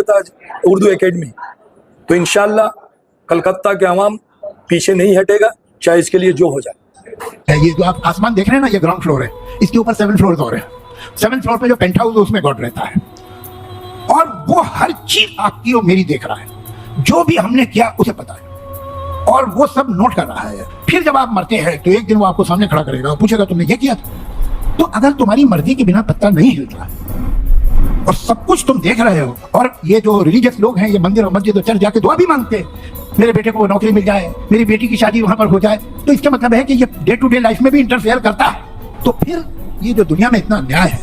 था उर्दू एकेडमी, तो इंशाल्लाह कलकत्ता के अवाम पीछे नहीं हटेगा, चाहे इसके लिए जो हो जाए। ये जो आप आसमान देख रहे हैं ना, ये ग्राउंड फ्लोर है, इसके ऊपर 7 फ्लोर और है। 7 फ्लोर पे जो पेंट हाउस है उसमें गॉड रहता है, और वो हर चीज आपकी और मेरी देख रहा है, जो भी हमने किया उसे पता है, और वो सब नोट कर रहा है। फिर जब आप मरते हैं तो एक दिन वो आपको सामने खड़ा करेगा, पूछेगा तुमने ये किया था। तो अगर तुम्हारी मर्जी के बिना पत्ता नहीं हिलता और सब कुछ तुम देख रहे हो, और ये जो रिलीजियस लोग हैं ये मंदिर और मस्जिद और चर्च जाके दुआ भी मांगते हैं, मेरे बेटे को नौकरी मिल जाए, मेरी बेटी की शादी वहां पर हो जाए, तो इसका मतलब है कि ये डे टू डे लाइफ में भी इंटरफेयर करता है। तो फिर ये जो दुनिया में इतना अन्याय है,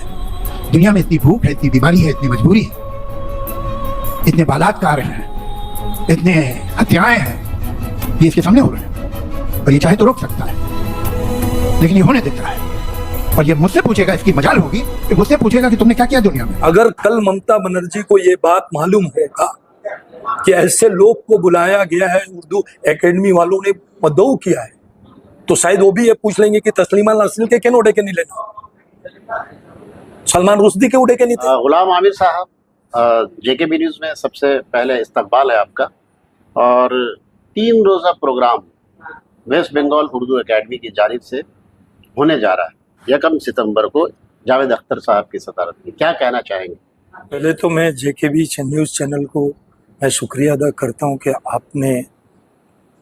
दुनिया में इतनी भूख है, इतनी बीमारी है, इतनी मजबूरी है, इतने बलात्कार हैं, इतने हत्याएं हैं, ये इसके सामने हो रहे हैं, और ये चाहे तो रोक सकता है, लेकिन ये होने देता है। और ये मुझसे पूछेगा, इसकी मजाल होगी कि मुझसे पूछेगा कि तुमने क्या किया दुनिया में। अगर कल ममता बनर्जी को ये बात मालूम होगा कि ऐसे लोग को बुलाया गया है, उर्दू एकेडमी वालों ने मदऊ किया है, तो शायद वो भी ये पूछ लेंगे कि तस्लीमा नासिर के क्यों उड़े के नहीं लेना, सलमान रुश्दी के उड़े के नहीं थे। गुलाम आमिर साहब, जेकेबी न्यूज में सबसे पहले इस्तकबाल है आपका, और 3 रोजा program West Bengal Urdu Academy की जानिब से होने जा रहा है 1 सितंबर को जावेद अख्तर साहब की सदारत में, क्या कहना चाहेंगे? पहले तो मैं जेकेबी न्यूज चैनल को मैं शुक्रिया अदा करता हूं कि आपने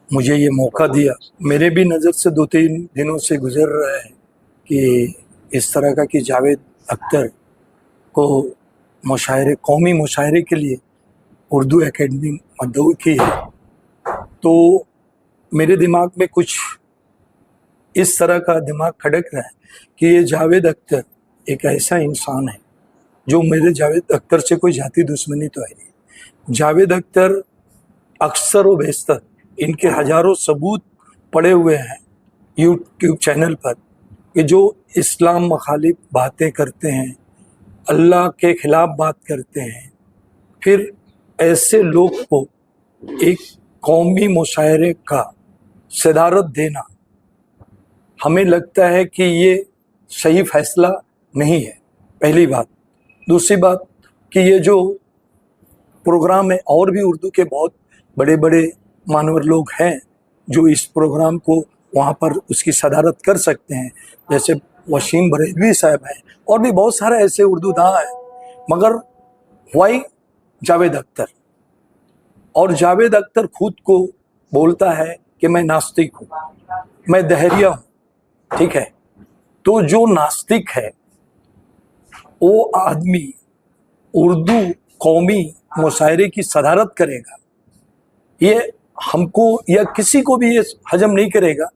मुझे ये मौका दिया। मेरे भी नज़र से 2-3 दिनों से गुजर रहा है कि इस तरह का कि जावेद अख्तर को मुशायरे, कौमी मुशायरे के लिए उर्दू एकेडमी मदऊ की है, तो मेरे दिमाग में कुछ इस तरह का दिमाग खड़क रहा है कि ये जावेद अख्तर एक ऐसा इंसान है जो, मेरे जावेद अख्तर से कोई जाति दुश्मनी तो है नहीं, जावेद अख्तर अक्सर व बेशतर इनके हजारों सबूत पड़े हुए हैं यूट्यूब चैनल पर कि जो इस्लाम मुखालिफ बातें करते हैं, अल्लाह के खिलाफ बात करते हैं, फिर ऐसे लोग को एक कौमी मुशायरे का सदारत देना, हमें लगता है कि ये सही फैसला नहीं है, पहली बात। दूसरी बात कि ये जो प्रोग्राम है, और भी उर्दू के बहुत बड़े बड़े मानवर लोग हैं जो इस प्रोग्राम को वहाँ पर उसकी सदारत कर सकते हैं, जैसे वसीम बरेलवी साहब हैं, और भी बहुत सारे ऐसे उर्दू दां हैं, मगर वाई जावेद अख्तर। और जावेद अख्तर खुद को बोलता है कि मैं नास्तिक हूँ, मैं दहरिया हूँ, ठीक है। तो जो नास्तिक है वो आदमी उर्दू कौमी मुशायरे की सदारत करेगा, ये हमको या किसी को भी ये हजम नहीं करेगा।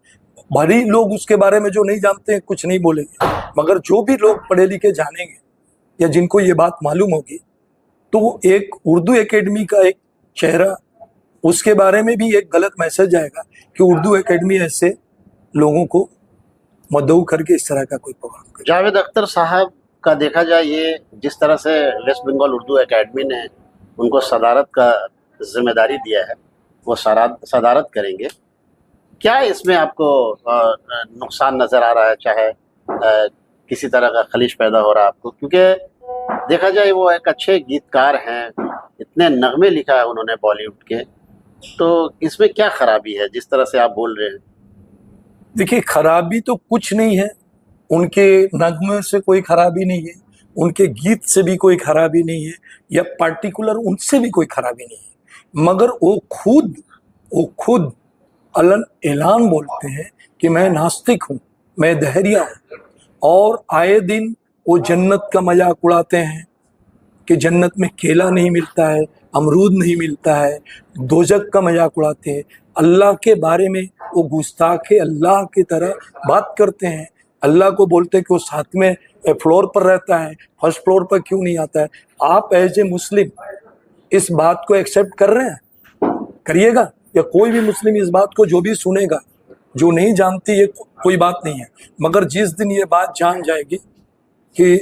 भरी लोग उसके बारे में जो नहीं जानते हैं कुछ नहीं बोलेंगे, मगर जो भी लोग पढ़े लिखे जानेंगे या जिनको ये बात मालूम होगी, तो एक उर्दू एकेडमी का एक चेहरा, उसके बारे में भी एक गलत मैसेज आएगा कि उर्दू एकेडमी ऐसे लोगों को मदऊ करके इस तरह का कोई प्रोग्राम करे। जावेद अख्तर साहब का देखा जाए, ये जिस तरह से वेस्ट बंगाल उर्दू एकेडमी ने उनको सदारत का जिम्मेदारी दिया है, वो सदारत करेंगे, क्या इसमें आपको नुकसान नज़र आ रहा है, चाहे किसी तरह का खलीज पैदा हो रहा है आपको? क्योंकि देखा जाए वो एक अच्छे गीतकार हैं, इतने नगमे लिखा है उन्होंने बॉलीवुड के, तो इसमें क्या खराबी है जिस तरह से आप बोल रहे हैं? देखिए, खराबी तो कुछ नहीं है, उनके नगमे से कोई खराबी नहीं है, उनके गीत से भी कोई खराबी नहीं है, या पार्टिकुलर उनसे भी कोई खराबी नहीं है, मगर वो खुद अलन ऐलान बोलते हैं कि मैं नास्तिक हूँ, मैं दहरिया हूँ, और आए दिन वो जन्नत का मजाक उड़ाते हैं कि जन्नत में केला नहीं मिलता है, अमरूद नहीं मिलता है, दोजक का मजाक उड़ाते हैं। अल्लाह के बारे में वो गुस्ताखे अल्लाह की तरह बात करते हैं, अल्लाह को बोलते हैं कि वो 7वें फ्लोर पर रहता है, फर्स्ट फ्लोर पर क्यों नहीं आता है। आप एज ए मुस्लिम इस बात को एक्सेप्ट कर रहे हैं? करिएगा, या कोई भी मुस्लिम इस बात को जो भी सुनेगा, जो नहीं जानती ये कोई बात नहीं है, मगर जिस दिन ये बात जान जाएगी कि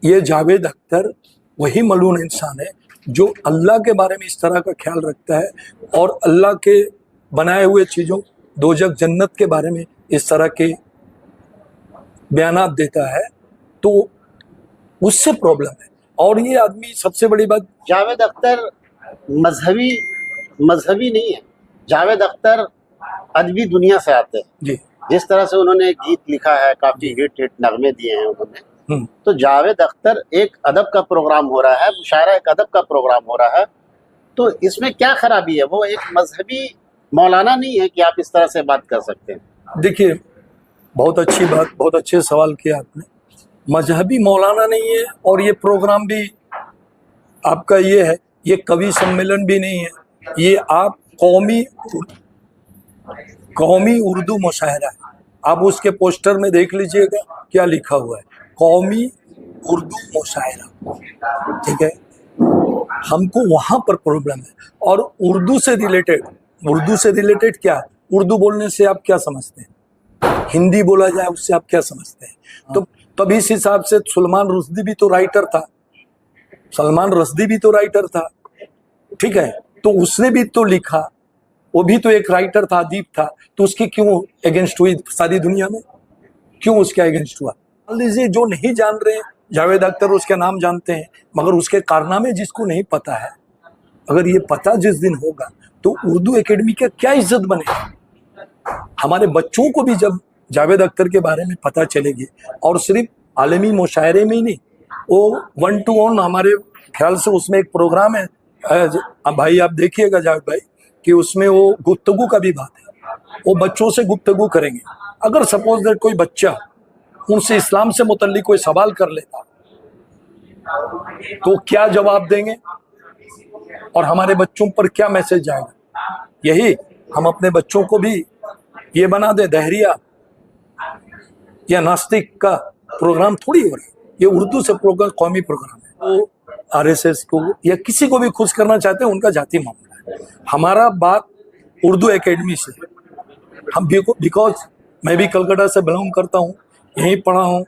ये जावेद अख्तर वही मलून इंसान है जो अल्लाह के बारे में इस तरह का ख्याल रखता है और अल्लाह के बनाए हुए चीज़ों दोजक जन्नत के बारे में इस तरह के बयानात देता है, तो उससे प्रॉब्लम है। और ये आदमी, सबसे बड़ी बात, जावेद अख्तर मजहबी मजहबी नहीं है। जावेद अख्तर अदबी दुनिया से आते हैं। जी। जिस तरह से उन्होंने गीत लिखा है, काफी हिट नगमे दिए हैं उन्होंने। तो जावेद अख्तर एक अदब का प्रोग्राम हो रहा है, मुशायरा एक अदब का प्रोग्राम हो रहा है, तो इसमें क्या खराबी है? वो एक मजहबी मौलाना नहीं है कि आप इस तरह से बात कर सकते हैं। देखिए, बहुत अच्छी बात, बहुत अच्छे सवाल किया आपने। मजहबी मौलाना नहीं है, और ये प्रोग्राम भी आपका ये है, ये कवि सम्मेलन भी नहीं है, ये आप कौमी उर्दू मुशायरा है। आप उसके पोस्टर में देख लीजिएगा क्या लिखा हुआ है, कौमी उर्दू मुशायरा, ठीक है। हमको वहाँ पर प्रॉब्लम है। और उर्दू से रिलेटेड क्या, उर्दू बोलने से आप क्या समझते हैं? हिंदी बोला जाए उससे आप क्या समझते हैं? तो तब इस हिसाब से सलमान रुश्दी भी तो राइटर था, ठीक है, तो उसने भी तो लिखा, वो भी तो एक राइटर था, अदीब था, तो उसकी क्यों अगेंस्ट हुई सारी दुनिया में? क्यों उसके अगेंस्ट हुआ? मान लीजिए जो नहीं जान रहे, जावेद अख्तर उसके नाम जानते हैं, मगर उसके कारनामे जिसको नहीं पता है, अगर ये पता जिस दिन होगा तो उर्दू एकेडमी का क्या इज्जत बनेगा? हमारे बच्चों को भी जब जावेद अख्तर के बारे में पता चलेगी, और सिर्फ आलमी मुशायरे में ही नहीं, वो 1 to 1 हमारे ख्याल से उसमें एक प्रोग्राम है, भाई आप देखिएगा जावेद भाई, कि उसमें वो गुफ्तगू का भी बात है, वो बच्चों से गुफ्तगू करेंगे। अगर सपोज दैट कोई बच्चा उनसे इस्लाम से मुतल्लिक कोई सवाल कर लेता तो क्या जवाब देंगे, और हमारे बच्चों पर क्या मैसेज जाएगा? यही हम अपने बच्चों को भी ये बना दे दहरिया या नास्तिक का प्रोग्राम थोड़ी हो रहा है। ये उर्दू से प्रोग्राम कौमी प्रोग्राम है। वो आरएसएस को या किसी को भी खुश करना चाहते हैं, उनका जाति मामला है। हमारा बात उर्दू एकेडमी से, हम बिकॉज मैं भी कलकत्ता से बिलोंग करता हूँ, यहीं पढ़ा हूँ,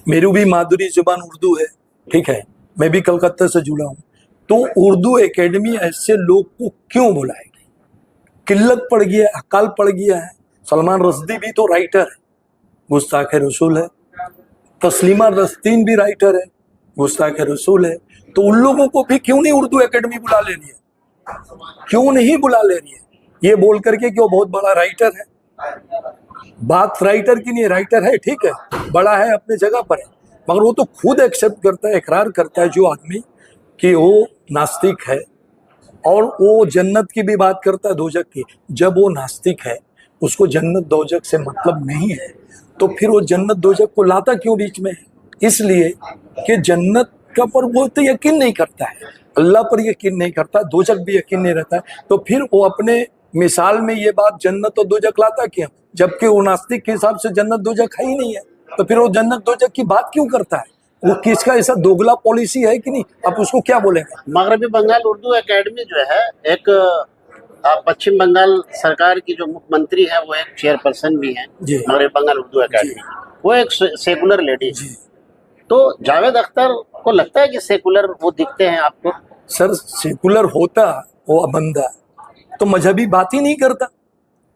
मेरी भी मादुरी जुबान उर्दू है, ठीक है, मैं भी कलकत्ता से जुड़ा हूँ। तो उर्दू एकेडमी ऐसे लोग को क्यों बुलाएगी? किल्लत पड़ गया, अकाल पड़ गया है। सलमान रुश्दी भी तो राइटर है, गुस्ताख रसूल है। तस्लीमा रस्तीन भी राइटर है, गुस्ताख रसूल है। तो उन लोगों को भी क्यों नहीं उर्दू एकेडमी बुला ले रही है? क्यों नहीं बुला ले रही है? ये बोल करके कि वो बहुत बड़ा राइटर है। बात राइटर की नहीं, राइटर है, ठीक है, बड़ा है, अपने जगह पर है, मगर वो तो खुद एक्सेप्ट करता है, इकरार करता है जो आदमी कि वो नास्तिक है, और वो जन्नत की भी बात करता है, दोजख की। जब वो नास्तिक है, उसको जन्नत दोजख से मतलब नहीं है, तो फिर वो जन्नत दोजख को लाता क्यों बीच में? इसलिए कि जन्नत का पर वो तो यकीन नहीं करता है, अल्लाह पर यकीन नहीं करता, दोजख भी यकीन नहीं रहता है, तो फिर वो अपने मिसाल में ये बात जन्नत और दोजख लाता क्यों? जबकि वो नास्तिक के हिसाब से जन्नत दोजख है ही नहीं है, तो फिर वो जन्नत दोजख की बात क्यों करता है? वो किसका ऐसा दोगला पॉलिसी है कि नहीं? आप उसको क्या बोलेंगे? मगरबी बंगाल उर्दू एकेडमी जो है, एक पश्चिम बंगाल सरकार की जो मुख्यमंत्री है, वो एक चेयरपर्सन भी हैं मगरबी बंगाल उर्दू एकेडमी, वो एक सेकुलर लेडी है। तो जावेद अख्तर को लगता है कि सेकुलर वो दिखते हैं आपको? सर, सेकुलर होता वो बंदा तो मजहबी बात ही नहीं करता।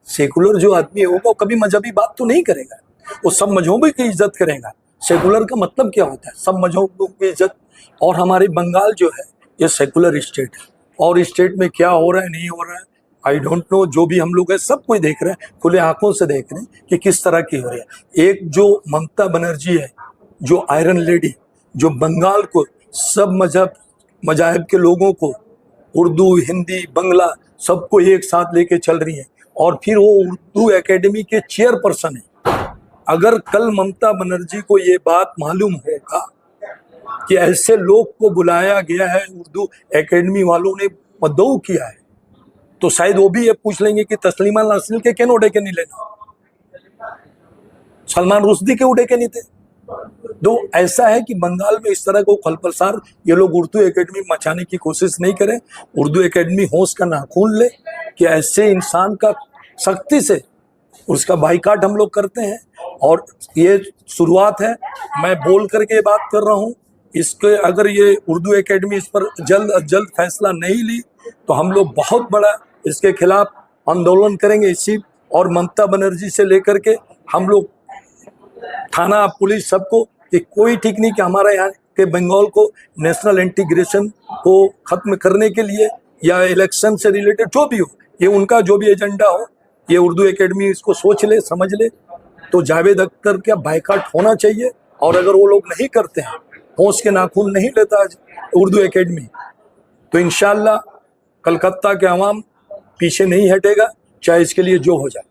सेकुलर जो आदमी होगा वो कभी मजहबी बात तो नहीं करेगा, वो सब मजहबों की इज्जत करेगा। सेकुलर का मतलब क्या होता है? सब मजहबों की इज्जत। और हमारे बंगाल जो है ये सेकुलर स्टेट है, और स्टेट में क्या हो रहा है नहीं हो रहा है आई डोंट नो। जो भी हम लोग है सब कोई देख रहे हैं, खुले आंखों से देख रहे हैं कि किस तरह की हो रही है। एक जो ममता बनर्जी है, जो आयरन लेडी, जो बंगाल को सब मजाहब के लोगों को, उर्दू, हिंदी, बंगला, सबको एक साथ लेके चल रही है, और फिर वो उर्दू एकेडमी के चेयरपर्सन है। अगर कल ममता बनर्जी को ये बात मालूम होगा कि ऐसे लोग को बुलाया गया है, उर्दू एकेडमी वालों ने मदऊ किया है, तो शायद वो भी ये पूछ लेंगे कि तस्लीमा नासरीन के क्यों उड़े के नहीं लेना, सलमान रुश्दी के उड़े के नहीं थे। तो ऐसा है कि बंगाल में इस तरह को खलपलसार ये लोग उर्दू एकेडमी मचाने की कोशिश नहीं करें। उर्दू एकेडमी होश का नाखून ले कि ऐसे इंसान का सख्ती से उसका बाइकाट हम लोग करते हैं, और ये शुरुआत है। मैं बोल करके बात कर रहा हूँ, इसके अगर ये उर्दू एकेडमी इस पर जल्द फैसला नहीं ली तो हम लोग बहुत बड़ा इसके खिलाफ आंदोलन करेंगे इसी। और ममता बनर्जी से लेकर के हम लोग थाना, पुलिस, सबको, कि कोई ठीक नहीं कि हमारा यहाँ कि बंगाल को नेशनल इंटीग्रेशन को खत्म करने के लिए या इलेक्शन से रिलेटेड जो भी हो, ये उनका जो भी एजेंडा हो, ये उर्दू एकेडमी इसको सोच ले, समझ ले। तो जावेद अख्तर का बायकॉट होना चाहिए, और अगर वो लोग नहीं करते हैं, होश के नाखून नहीं लेता आज उर्दू एकेडमी, तो इंशाल्लाह कलकत्ता के अवाम पीछे नहीं हटेगा, चाहे इसके लिए जो हो जाए।